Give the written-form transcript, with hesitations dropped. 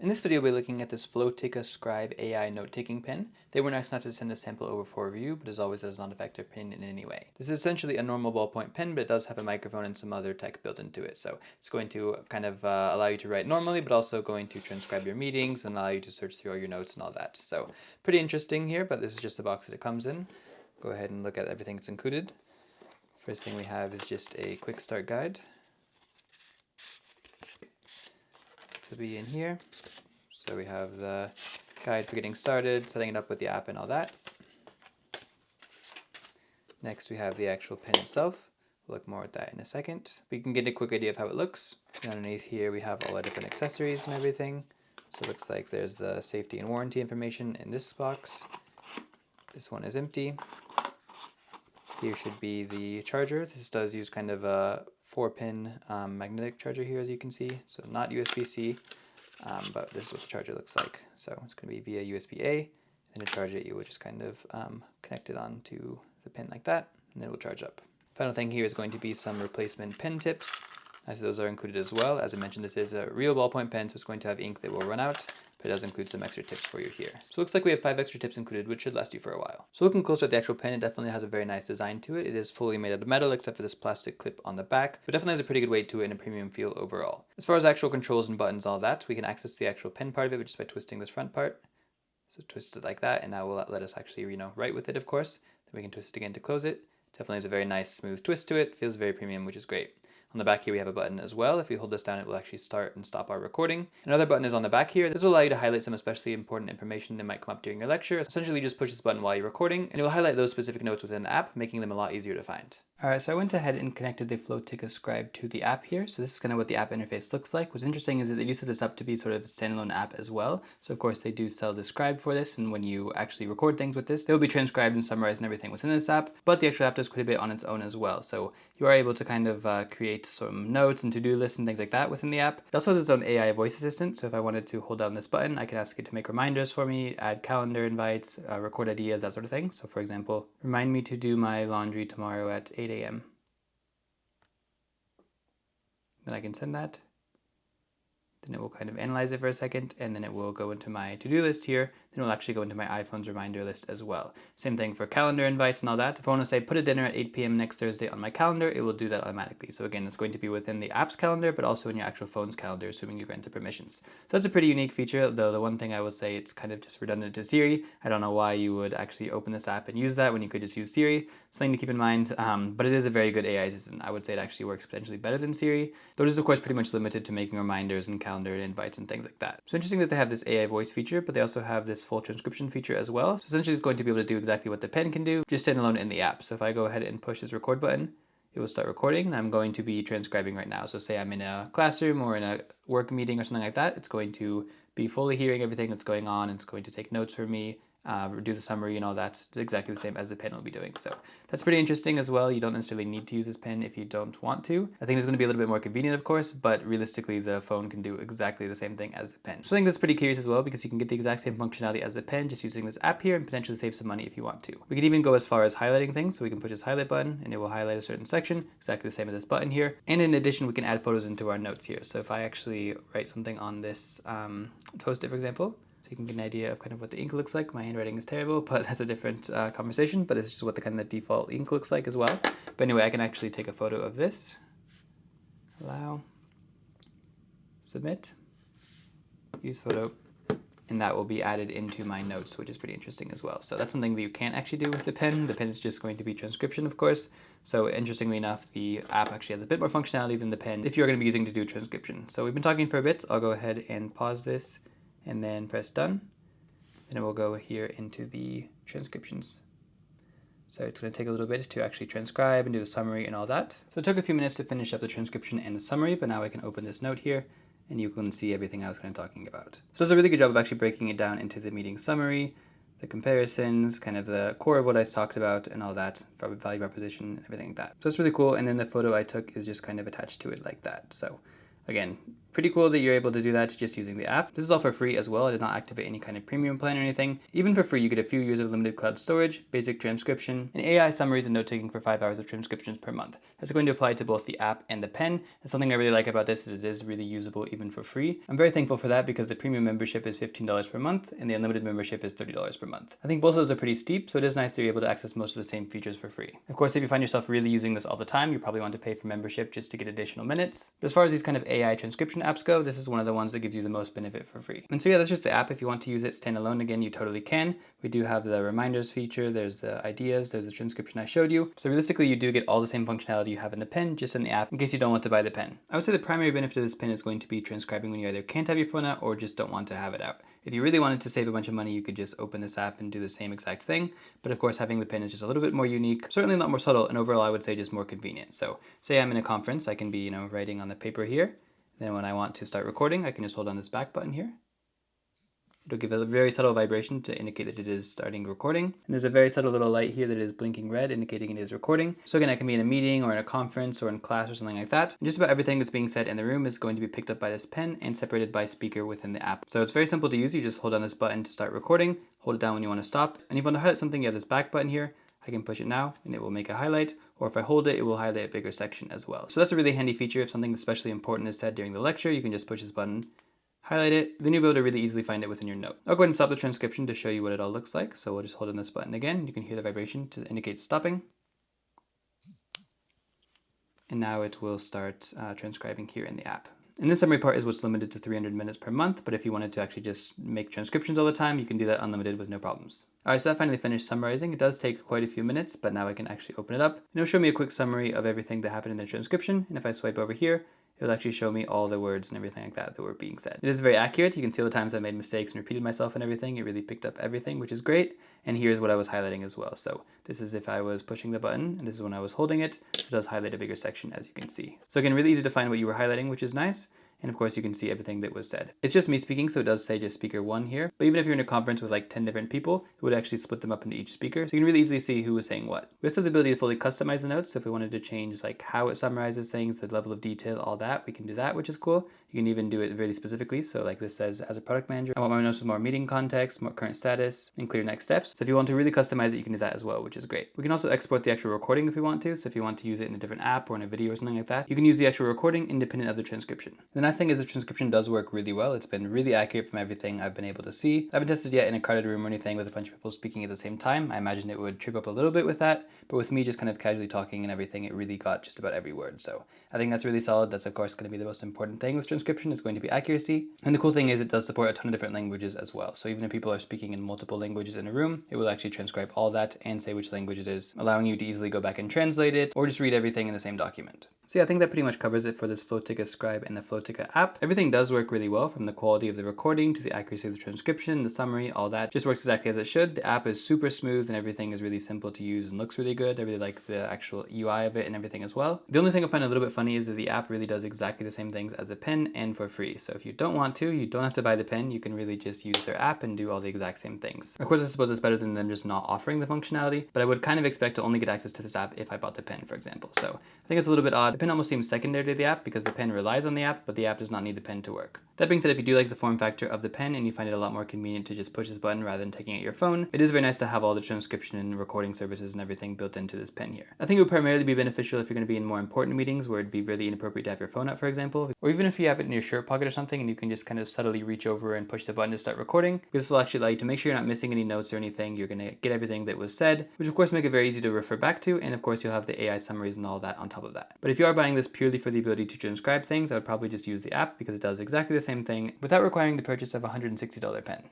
In this video, we'll be looking at this Flowtica Scribe AI note-taking pen. They were nice enough to send a sample over for review, but as always, does not affect their pen in any way. This is essentially a normal ballpoint pen, but it does have a microphone and some other tech built into it. So it's going to kind of allow you to write normally, but also going to transcribe your meetings and allow you to search through all your notes and all that. So pretty interesting here, but this is just the box that it comes in. Go ahead and look at everything that's included. First thing we have is just a quick start guide to be in here. So we have the guide for getting started, setting it up with the app and all that. Next we have the actual pen itself. We'll look more at that in a second. But you can get a quick idea of how it looks. And underneath here we have all the different accessories and everything. So it looks like there's the safety and warranty information in this box. This one is empty. Here should be the charger. This does use kind of a 4-pin magnetic charger here, as you can see. So not USB-C. But this is what the charger looks like. So it's going to be via USB-A, and to charge it, you would just kind of connect it onto the pin like that, and then it will charge up. Final thing here is going to be some replacement pen tips. As those are included as well. As I mentioned, this is a real ballpoint pen, so it's going to have ink that will run out, but it does include some extra tips for you here. So it looks like we have 5 extra tips included, which should last you for a while. So looking closer at the actual pen, it definitely has a very nice design to it. It is fully made out of metal, except for this plastic clip on the back, but definitely has a pretty good weight to it and a premium feel overall. As far as actual controls and buttons, all that, we can access the actual pen part of it just by twisting this front part. So twist it like that, and that will let us actually, write with it, of course. Then we can twist it again to close it. Definitely has a very nice smooth twist to it. Feels very premium, which is great. On the back here we have a button as well. If we hold this down, it will actually start and stop our recording. Another button is on the back here. This will allow you to highlight some especially important information that might come up during your lecture. Essentially, you just push this button while you're recording, and it will highlight those specific notes within the app, making them a lot easier to find. Alright, so I went ahead and connected the Flowtica Scribe to the app here. So this is kind of what the app interface looks like. What's interesting is that they do set this up to be sort of a standalone app as well. So of course they do sell the Scribe for this, and when you actually record things with this, they will be transcribed and summarized and everything within this app. But the actual app does quite a bit on its own as well. So you are able to kind of create some notes and to-do lists and things like that within the app. It also has its own AI voice assistant. So if I wanted to hold down this button, I can ask it to make reminders for me, add calendar invites, record ideas, that sort of thing. So for example, remind me to do my laundry tomorrow at 8 a.m. Then I can send that. Then it will kind of analyze it for a second, and then it will go into my to-do list here. Then it will actually go into my iPhone's reminder list as well. Same thing for calendar invites and all that. If I want to say put a dinner at 8 p.m. next Thursday on my calendar, it will do that automatically. So again, it's going to be within the app's calendar, but also in your actual phone's calendar, assuming you grant the permissions. So that's a pretty unique feature, though the one thing I will say, it's kind of just redundant to Siri. I don't know why you would actually open this app and use that when you could just use Siri. Something to keep in mind, but it is a very good AI assistant. I would say it actually works potentially better than Siri, though it is of course pretty much limited to making reminders and calendar invites and things like that. So interesting that they have this AI voice feature, but they also have this full transcription feature as well. So essentially it's going to be able to do exactly what the pen can do, just standalone in the app. So if I go ahead and push this record button, it will start recording, and I'm going to be transcribing right now. So say I'm in a classroom or in a work meeting or something like that, it's going to be fully hearing everything that's going on, and it's going to take notes for me, do the summary and all that. It's exactly the same as the pen will be doing. So that's pretty interesting as well. You don't necessarily need to use this pen if you don't want to. I think it's going to be a little bit more convenient, of course, but realistically the phone can do exactly the same thing as the pen. So I think that's pretty curious as well, because you can get the exact same functionality as the pen just using this app here, and potentially save some money if you want to. We can even go as far as highlighting things. So we can push this highlight button and it will highlight a certain section, exactly the same as this button here. And in addition, we can add photos into our notes here. So if I actually write something on this post-it, for example, so you can get an idea of kind of what the ink looks like. My handwriting is terrible, but that's a different conversation. But this is just what the kind of default ink looks like as well. But anyway, I can actually take a photo of this. Allow. Submit. Use photo. And that will be added into my notes, which is pretty interesting as well. So that's something that you can't actually do with the pen. The pen is just going to be transcription, of course. So interestingly enough, the app actually has a bit more functionality than the pen if you're going to be using to do transcription. So we've been talking for a bit. I'll go ahead and pause this and then press done. Then it will go here into the transcriptions. So it's going to take a little bit to actually transcribe and do the summary and all that. So it took a few minutes to finish up the transcription and the summary, but now I can open this note here and you can see everything I was kind of talking about. So it's a really good job of actually breaking it down into the meeting summary, the comparisons, kind of the core of what I talked about and all that, value proposition, everything like that. So it's really cool. And then the photo I took is just kind of attached to it like that. So again, pretty cool that you're able to do that just using the app. This is all for free as well. I did not activate any kind of premium plan or anything. Even for free, you get a few years of limited cloud storage, basic transcription, and AI summaries and note-taking for 5 hours of transcriptions per month. That's going to apply to both the app and the pen. And something I really like about this is it is really usable even for free. I'm very thankful for that because the premium membership is $15 per month and the unlimited membership is $30 per month. I think both of those are pretty steep, so it is nice that you're able to access most of the same features for free. Of course, if you find yourself really using this all the time, you probably want to pay for membership just to get additional minutes. But as far as these kind of AI transcription apps go, this is one of the ones that gives you the most benefit for free. And so yeah, that's just the app. If you want to use it standalone, again, you totally can. We do have the reminders feature, there's the ideas, there's the transcription I showed you. So realistically, you do get all the same functionality you have in the pen, just in the app, in case you don't want to buy the pen. I would say the primary benefit of this pen is going to be transcribing when you either can't have your phone out or just don't want to have it out. If you really wanted to save a bunch of money, you could just open this app and do the same exact thing. But of course, having the pen is just a little bit more unique, certainly a lot more subtle, and overall, I would say just more convenient. So say I'm in a conference, I can be, writing on the paper here. Then when I want to start recording, I can just hold on this back button here. It'll give a very subtle vibration to indicate that it is starting recording. And there's a very subtle little light here that is blinking red, indicating it is recording. So again, I can be in a meeting or in a conference or in class or something like that. And just about everything that's being said in the room is going to be picked up by this pen and separated by speaker within the app. So it's very simple to use. You just hold on this button to start recording, hold it down when you want to stop. And if you want to highlight something, you have this back button here. I can push it now and it will make a highlight, or if I hold it, it will highlight a bigger section as well. So that's a really handy feature. If something especially important is said during the lecture, you can just push this button, highlight it, then you'll be able to really easily find it within your note. I'll go ahead and stop the transcription to show you what it all looks like. So we'll just hold on this button again. You can hear the vibration to indicate stopping. And now it will start transcribing here in the app. And this summary part is what's limited to 300 minutes per month, but if you wanted to actually just make transcriptions all the time, you can do that unlimited with no problems. All right, so that finally finished summarizing. It does take quite a few minutes, but now I can actually open it up. And it'll show me a quick summary of everything that happened in the transcription. And if I swipe over here, it'll actually show me all the words and everything like that were being said. It is very accurate. You can see all the times I made mistakes and repeated myself and everything. It really picked up everything, which is great. And here's what I was highlighting as well. So this is if I was pushing the button, and this is when I was holding it. It does highlight a bigger section, as you can see. So again, really easy to find what you were highlighting, which is nice. And of course, you can see everything that was said. It's just me speaking, so it does say just speaker 1 here. But even if you're in a conference with like 10 different people, it would actually split them up into each speaker. So you can really easily see who was saying what. We also have the ability to fully customize the notes. So if we wanted to change like how it summarizes things, the level of detail, all that, we can do that, which is cool. You can even do it really specifically. So like this says, as a product manager, I want my notes with more meeting context, more current status, and clear next steps. So if you want to really customize it, you can do that as well, which is great. We can also export the actual recording if we want to. So if you want to use it in a different app or in a video or something like that, you can use the actual recording independent of the transcription. The nice thing is the transcription does work really well. It's been really accurate from everything I've been able to see. I haven't tested yet in a crowded room or anything with a bunch of people speaking at the same time. I imagine it would trip up a little bit with that, but with me just kind of casually talking and everything, it really got just about every word. So I think that's really solid. That's of course going to be the most important thing with transcription. It's going to be accuracy. And the cool thing is it does support a ton of different languages as well. So even if people are speaking in multiple languages in a room, it will actually transcribe all that and say which language it is, allowing you to easily go back and translate it or just read everything in the same document. So yeah, I think that pretty much covers it for this Flowtica Scribe and the Flowtica app. Everything does work really well, from the quality of the recording to the accuracy of the transcription, the summary, all that just works exactly as it should. The app is super smooth and everything is really simple to use and looks really good. I really like the actual UI of it and everything as well. The only thing I find a little bit funny is that the app really does exactly the same things as a pen and for free. So if you don't want to, you don't have to buy the pen. You can really just use their app and do all the exact same things. Of course, I suppose it's better than them just not offering the functionality, but I would kind of expect to only get access to this app if I bought the pen, for example. So I think it's a little bit odd. The pen almost seems secondary to the app because the pen relies on the app, but the app does not need the pen to work. That being said, if you do like the form factor of the pen and you find it a lot more convenient to just push this button rather than taking out your phone, it is very nice to have all the transcription and recording services and everything built into this pen here. I think it would primarily be beneficial if you're going to be in more important meetings where it'd be really inappropriate to have your phone out, for example, or even if you have it in your shirt pocket or something and you can just kind of subtly reach over and push the button to start recording. This will actually allow you to make sure you're not missing any notes or anything. You're going to get everything that was said, which of course make it very easy to refer back to, and of course you'll have the AI summaries and all that on top of that. But if you are buying this purely for the ability to transcribe things, I would probably just use the app because it does exactly the same thing without requiring the purchase of a $160 pen.